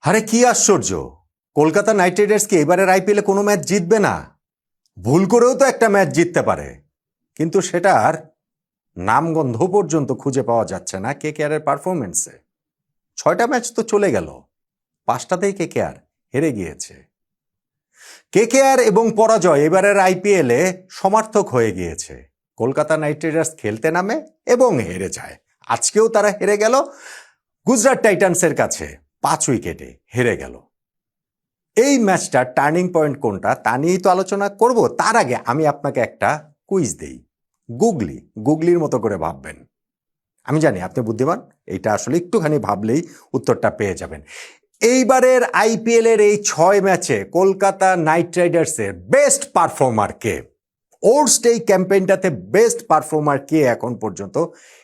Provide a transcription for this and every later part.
আরে কি আশ্চর্য! কলকাতা নাইট রাইডার্স কি এবারের আইপিএলে কোনো ম্যাচ জিতবে না? ভুল করেও তো একটা ম্যাচ জিততে পারে, কিন্তু সেটার নামগন্ধ পর্যন্ত খুঁজে পাওয়া যাচ্ছে না কেকেআরের পারফরমেন্সে। 6টা ম্যাচ তো চলে গেল, 5টাতেই কেকেআর হেরে গিয়েছে। কেকেআর এবং পরাজয় এবারের আইপিএলে সমার্থক হয়ে গিয়েছে। কলকাতা নাইট রাইডার্স খেলতে নামে এবং হেরে যায়। আজকেও তারা হেরে গেল গুজরাট টাইটান্সের কাছে, 5 উইকেটে হেরে গেল। এই ম্যাচটার টার্নিং পয়েন্ট কোনটা তা নিয়েই তো আলোচনা করব। তার আগে আমি আপনাকে একটা কুইজ দেই। গুগলির মতো করে ভাববেন। আমি জানি আপনি বুদ্ধিমান, এইটা আসলে একটুখানি ভাবলেই উত্তরটা পেয়ে যাবেন। এইবারের আইপিএল এর এই 6 ম্যাচে কলকাতা নাইট রাইডার্সের বেস্ট পারফর্মার কে? ওর্স্ট এই ক্যাম্পেইনটাতে বেস্ট পারফর্মার কে এখন পর্যন্ত?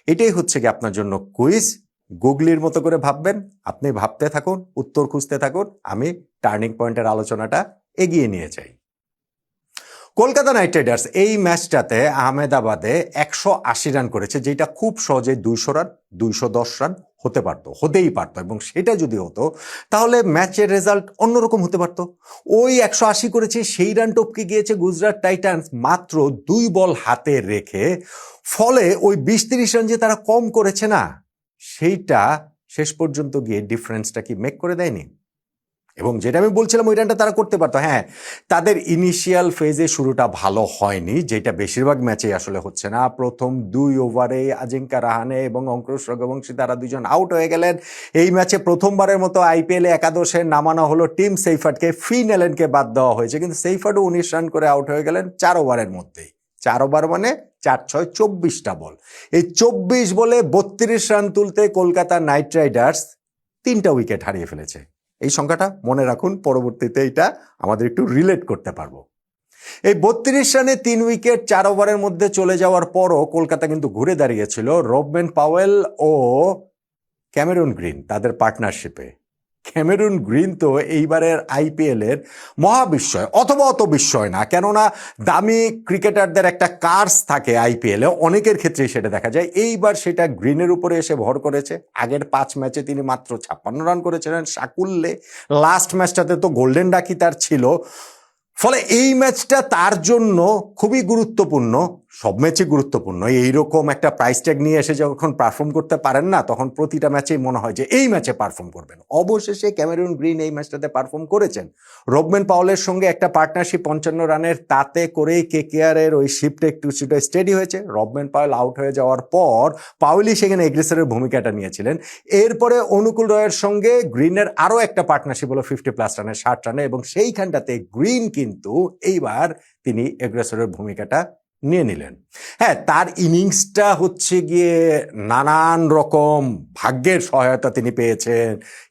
এটাই হচ্ছে কি আপনার জন্য কুইজ। গুগলির মতো করে ভাববেন, আপনি ভাবতে থাকুন, উত্তর খুঁজতে থাকুন, আমি টার্নিং পয়েন্টের আলোচনাটা এগিয়ে নিয়ে যাই। কলকাতা নাইট রাইডার্স এই ম্যাচটাতে আহমেদাবাদে 180 রান করেছে, যেটা খুব সহজে 200 রান 210 রান হতেই পারতো, এবং সেটা যদি হতো তাহলে ম্যাচের রেজাল্ট অন্যরকম হতে পারতো। ওই 180 করেছে, সেই রান টপকে গিয়েছে গুজরাট টাইটান্স মাত্র 2 বল হাতে রেখে। ফলে ওই 20-30 রান যে তারা কম করেছে না, সেইটা শেষ পর্যন্ত গিয়ে ডিফারেন্সটা কি মেক করে দেয়নি? এবং যেটা আমি বলছিলাম ওই রানটা তারা করতে পারতো। হ্যাঁ, তাদের ইনিশিয়াল ফেজে শুরুটা ভালো হয়নি, যেটা বেশিরভাগ ম্যাচেই আসলে হচ্ছে না। প্রথম 2 ওভারে আজিঙ্কা রাহানে এবং অঙ্কুশ রঘুবংশী তারা দুজন আউট হয়ে গেলেন। এই ম্যাচে প্রথমবারের মতো আইপিএলে একাদশে নামানো হলো টিম সেইফার্টকে, ফিন এলেনকে বাদ দেওয়া হয়েছে, কিন্তু সেইফার্টও 19 রান করে আউট হয়ে গেলেন 4 ওভারের মধ্যেই। 4 ওভার মানে 4-6 24টা বল। এই 24 বলে 32 রান তুলতে কলকাতা নাইট রাইডার্স 3টা উইকেট হারিয়ে ফেলেছে। এই সংখ্যাটা মনে রাখুন, পরবর্তীতে এটা আমাদের একটু রিলেট করতে পারবো। এই 32 রানে 3 উইকেট 4 ওভারের মধ্যে চলে যাওয়ার পরও কলকাতা কিন্তু ঘুরে দাঁড়িয়েছিল রবম্যান পাওয়েল ও ক্যামেরুন গ্রিন তাদের পার্টনারশিপে। ক্যামেরুন গ্রিন তো এইবারের আইপিএল এর মহাবিস্ময়, অথবা অত বিস্ময় না, কেননা দামি ক্রিকেটারদের একটা কার্স থাকে আইপিএলে, অনেকের ক্ষেত্রেই সেটা দেখা যায়। এইবার সেটা গ্রিনের উপরে এসে ভর করেছে। আগের 5 ম্যাচে তিনি মাত্র 56 রান করেছিলেন সাকুল্যে, লাস্ট ম্যাচটাতে তো গোল্ডেন ডাকি তার ছিল। ফলে এই ম্যাচটা তার জন্য খুবই গুরুত্বপূর্ণ। সব ম্যাচই গুরুত্বপূর্ণ। এইরকম একটা প্রাইস ট্যাগ নিয়ে এসে যখন পারফর্ম করতে পারেন না, তখন প্রতিটা ম্যাচেই মনে হয় যে এই ম্যাচে পারফর্ম করবেন। অবশেষে ক্যামেরুন গ্রিন এই ম্যাচটাতে পারফর্ম করেছেন। রবম্যান পাওয়েলের সঙ্গে একটা পার্টনারশিপ 55 রানের, তাতে করেই কেকেআরের ওই শিফটে একটু স্টেডি হয়েছে। রবম্যান পাওয়েল আউট হয়ে যাওয়ার পর পাওয়েলই সেখানে এগ্রেসরের ভূমিকাটা নিয়েছিলেন। এরপরে অনুকূল রয়ের সঙ্গে গ্রিনের আরও একটা পার্টনারশিপ হলো 50+ রানে, 60 রানে, এবং সেইখানটাতে গ্রিন কিন্তু এইবার তিনি এগ্রেসরের ভূমিকাটা নিয়ে নিলেন। হ্যাঁ, তার ইনিংসটা হচ্ছে গিয়ে নানান রকম ভাগ্যের সহায়তা তিনি পেয়েছেন,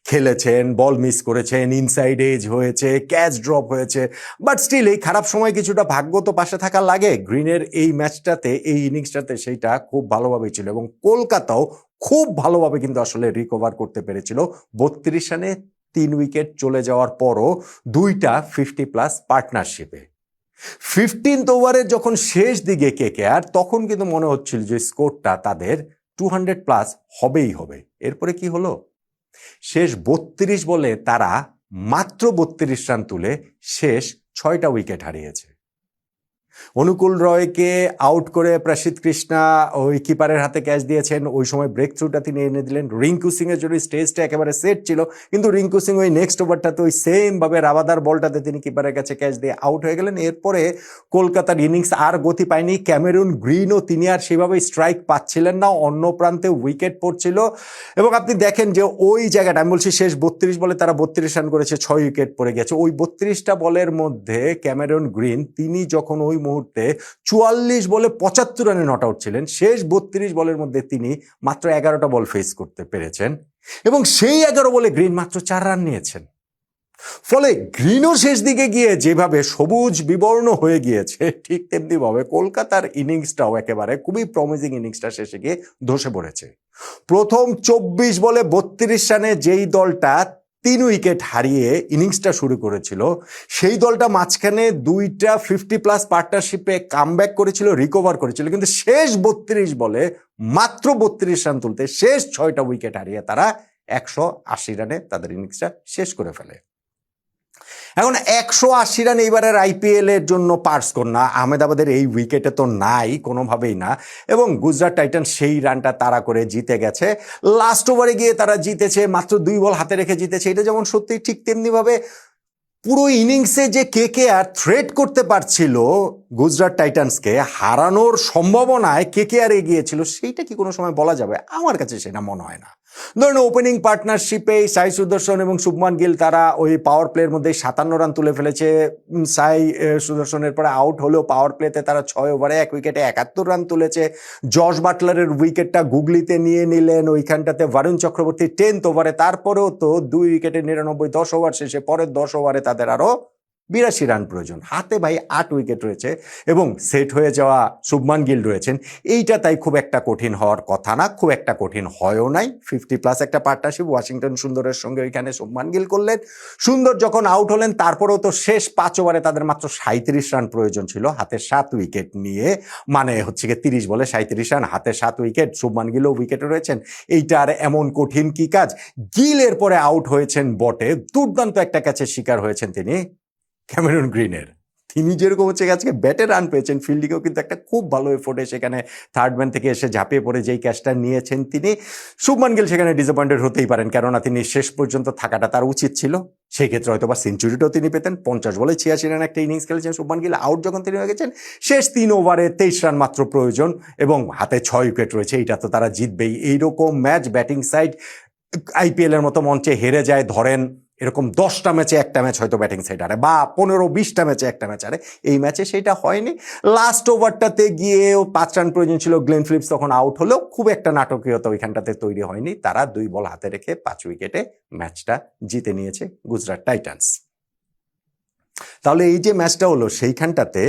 খেলেছেন, বল মিস করেছেন, ইনসাইড এজ হয়েছে, ক্যাচ ড্রপ হয়েছে, বাট স্টিল এই খারাপ সময় কিছুটা ভাগ্য তো পাশে থাকা লাগে। গ্রিনের এই ম্যাচটাতে, এই ইনিংসটাতে সেইটা খুব ভালোভাবেই ছিল, এবং কলকাতাও খুব ভালোভাবে কিন্তু আসলে রিকভার করতে পেরেছিল। 32 রানে 3 উইকেট চলে যাওয়ার পরও 2টা 50+ পার্টনারশিপে। 15th ওভারের যখন শেষ দিকে কেকেআর, তখন কিন্তু মনে হচ্ছিল যে স্কোরটা তাদের 200+ হবেই হবে। এরপরে কি হলো? শেষ 32 বলে তারা মাত্র 32 রান তুলে শেষ 6টা উইকেট হারিয়েছে। অনুকূল রয়কে আউট করে প্রসিদ্ধ কৃষ্ণা ওই কিপারের হাতে ক্যাচ দিয়েছেন। ওই সময় ব্রেক থ্রুটা তিনি এনে দিলেন। রিঙ্কু সিং এর জন্য স্টেজটা একেবারে সেট ছিল, কিন্তু রিঙ্কু সিং ওই নেক্সট ওভারটাতে ওই সেম ভাবে রাবাদার বলটাতে তিনি কিপারের কাছে ক্যাচ দিয়ে আউট হয়ে গেলেন। এরপরে কলকাতার ইনিংস আর গতি পায়নি। ক্যামেরুন গ্রিনও তিনি আর সেভাবে স্ট্রাইক পাচ্ছিলেন না, অন্য প্রান্তে উইকেট পড়ছিল। এবং আপনি দেখেন যে ওই জায়গাটা, আমি বলছি শেষ 32 বলে তারা 32 রান করেছে, 6 উইকেট পড়ে গেছে। ওই 32টা বলের মধ্যে ক্যামেরুন গ্রিন তিনি যখন ওই মুহূর্তে 44 বলে 75 রানে নট আউট ছিলেন, শেষ 32 বলের মধ্যে তিনি মাত্র 11টা বল ফেস করতে পেরেছেন, এবং সেই 11 বলে গ্রিন মাত্র 4 রান নিয়েছেন। ফলে গ্রিনও শেষ দিকে গিয়ে যেভাবে সবুজ বিবর্ণ হয়ে গিয়েছে, ঠিক তেমনি ভাবে কলকাতার ইনিংসটাও একেবারে খুবই প্রমিজিং ইনিংসটা শেষে গিয়ে ধসে পড়েছে। প্রথম 24 বলে 32 রানে যেই দলটা 3 উইকেট হারিয়ে ইনিংসটা শুরু করেছিল, সেই দলটা মাঝখানে 2টা 50+ পার্টনারশিপে কামব্যাক করেছিল, রিকভার করেছিল, কিন্তু শেষ 32 বলে মাত্র 32 রান তুলতে শেষ 6টা উইকেট হারিয়ে তারা 180 রানে তাদের ইনিংসটা শেষ করে ফেলে। এখন 180 রান এইবারের আইপিএল এর জন্য পার স্কোর না, আহমেদাবাদের এই উইকেটে তো নাই, কোনোভাবেই না। এবং গুজরাট টাইটান্স সেই রানটা তাড়া করে জিতে গেছে। লাস্ট ওভারে গিয়ে তারা জিতেছে, মাত্র 2 বল হাতে রেখে জিতেছে। এটা যেমন সত্যি, ঠিক তেমনিভাবে পুরো ইনিংসে যে কেকেআর থ্রেট করতে পারছিল গুজরাট টাইটান্সকে, হারানোর সম্ভাবনায় কেকেআর এগিয়েছিল, সেইটা কি কোনো সময় বলা যাবে? আমার কাছে সেটা মনে হয় না। ধরুন ওপেনিং পার্টনারশিপে সাই সুদর্শন এবং শুভমান গিল তারা ওই পাওয়ার প্লের মধ্যে 57 রান তুলে ফেলেছে। সাই সুদর্শনের পরে আউট হলেও পাওয়ার প্লেতে তারা 6 ওভারে 1 উইকেটে 71 রান তুলেছে। জশ বাটলারের উইকেটটা গুগলিতে নিয়ে নিলেন, ওইখানটাতে বরুণ চক্রবর্তী 10th ওভারে, তারপরেও তো 2 উইকেটে 99, 10 ওভার শেষে পরের 10 ওভারে তাদের আরো 82 রান প্রয়োজন। হাতে ভাই 8 উইকেট রয়েছে এবং সেট হয়ে যাওয়া শুভমান গিল রয়েছেন। এইটা তাই খুব একটা কঠিন হওয়ার কথা না, খুব একটা কঠিন হয়ও নাই। 50+ একটা পার্টনারশিপ ওয়াশিংটন সুন্দরের সঙ্গে ওইখানে শুভমান গিল করলেন। সুন্দর যখন আউট হলেন, তারপরেও তো শেষ 5 ওভারে তাদের মাত্র 37 রান প্রয়োজন ছিল, হাতে 7 উইকেট নিয়ে। মানে হচ্ছে গিয়ে 30 বলে 37 রান, হাতে 7 উইকেট, শুভমান গিলও উইকেটে রয়েছেন। এইটার এমন কঠিন কি কাজ? গিলের পরে আউট হয়েছেন বটে, দুর্দান্ত একটা ক্যাচের শিকার হয়েছেন তিনি ক্যামেরন গ্রিনের। তিনি যেরকম হচ্ছে আজকে ব্যাটে রান পেয়েছেন, ফিল্ডিংয়েও কিন্তু একটা খুব ভালো এফোর্টে সেখানে থার্ড ম্যান থেকে এসে ঝাঁপিয়ে পড়ে যেই ক্যাচটা নিয়েছেন তিনি। শুভমান গিল সেখানে ডিসঅ্যাপয়েন্টেড হতেই পারেন, কেননা তিনি শেষ পর্যন্ত থাকাটা তার উচিত ছিল। সেই ক্ষেত্রে হয়তো বা সেঞ্চুরিটাও তিনি পেতেন। 50 বলে 86 রান একটা ইনিংস খেলেছেন শুভমান গিল। আউট যখন তিনি হয়ে গেছেন, শেষ 3 ওভারে 23 রান মাত্র প্রয়োজন এবং হাতে 6 উইকেট রয়েছে। এইটা তো তারা জিতবেই। এইরকম ম্যাচ ব্যাটিং সাইড আইপিএল এর মতো মঞ্চে হেরে যায়, ধরেন এরকম 10টা ম্যাচে একটা ম্যাচ হয়তো ব্যাটিং সাইড হারে, বা 15-20টা ম্যাচে একটা ম্যাচ হারে। এই ম্যাচে সেটা হয়নি। লাস্ট ওভারটাতে গিয়েও 5 রান প্রয়োজন ছিল, গ্লেন ফিলিপস তখন আউট হলেও খুব একটা নাটকীয়তা ওইখানটাতে তৈরি হয়নি। তারা 2 বল হাতে রেখে 5 উইকেটে ম্যাচটা জিতে নিয়েছে গুজরাট টাইটান্স। তাহলে এই যে ম্যাচটা হলো, সেইখানটাতে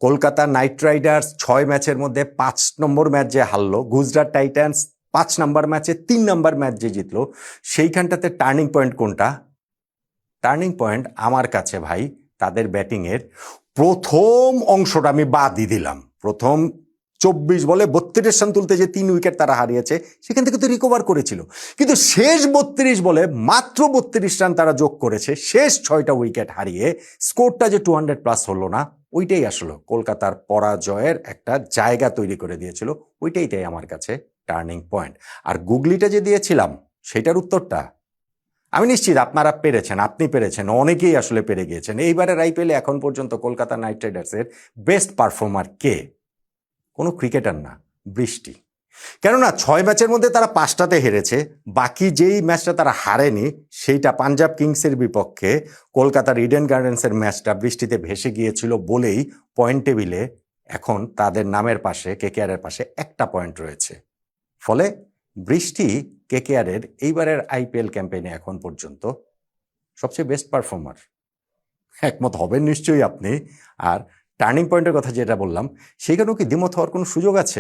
কলকাতা নাইট রাইডার্স 6 ম্যাচের মধ্যে 5 নম্বর ম্যাচ যে হারলো, গুজরাট টাইটান্স 5 নম্বর ম্যাচে 3 নম্বর ম্যাচ যে জিতলো, সেইখানটাতে টার্নিং পয়েন্ট কোনটা? টার্নিং পয়েন্ট আমার কাছে ভাই তাদের ব্যাটিংয়ের প্রথম অংশটা আমি বাদই দিলাম। প্রথম 24 বলে 32 রান তুলতে যে 3 উইকেট তারা হারিয়েছে, সেখান থেকে তো রিকভার করেছিল, কিন্তু শেষ 32 বলে মাত্র 32 রান তারা যোগ করেছে, শেষ 6টা উইকেট হারিয়ে স্কোরটা যে 200+ হলো না, ওইটাই আসলে কলকাতার পরাজয়ের একটা জায়গা তৈরি করে দিয়েছিল। ওইটাই তাই আমার কাছে টার্নিং পয়েন্ট। আর গুগলিটা যে দিয়েছিলাম, সেটার উত্তরটা আমি নিশ্চিত আপনারা পেরেছেন, আপনি পেরেছেন, অনেকেই আসলে পেরে গিয়েছেন। এইবারের আইপিএলে এখন পর্যন্ত কলকাতা নাইট রাইডার্সের বেস্ট পারফর্মার কে? কোনো ক্রিকেটার না, বৃষ্টি। কেননা 6 ম্যাচের মধ্যে তারা 5টাতে হেরেছে, বাকি যেই ম্যাচটা তারা হারেনি সেইটা পাঞ্জাব কিংসের বিপক্ষে কলকাতার ইডেন গার্ডেন্সের ম্যাচটা বৃষ্টিতে ভেসে গিয়েছিল বলেই পয়েন্ট টেবিলে এখন তাদের নামের পাশে, কেকেআরের পাশে 1টা পয়েন্ট রয়েছে। ফলে বৃষ্টি কেকেআরের এইবারের আইপিএল ক্যাম্পেইনে এখন পর্যন্ত সবচেয়ে বেস্ট পারফর্মার। একমত হবেন নিশ্চয়ই আপনি। আর টার্নিং পয়েন্টের কথা যেটা বললাম, সেইখানেও কি দ্বিমত হওয়ার কোনো সুযোগ আছে?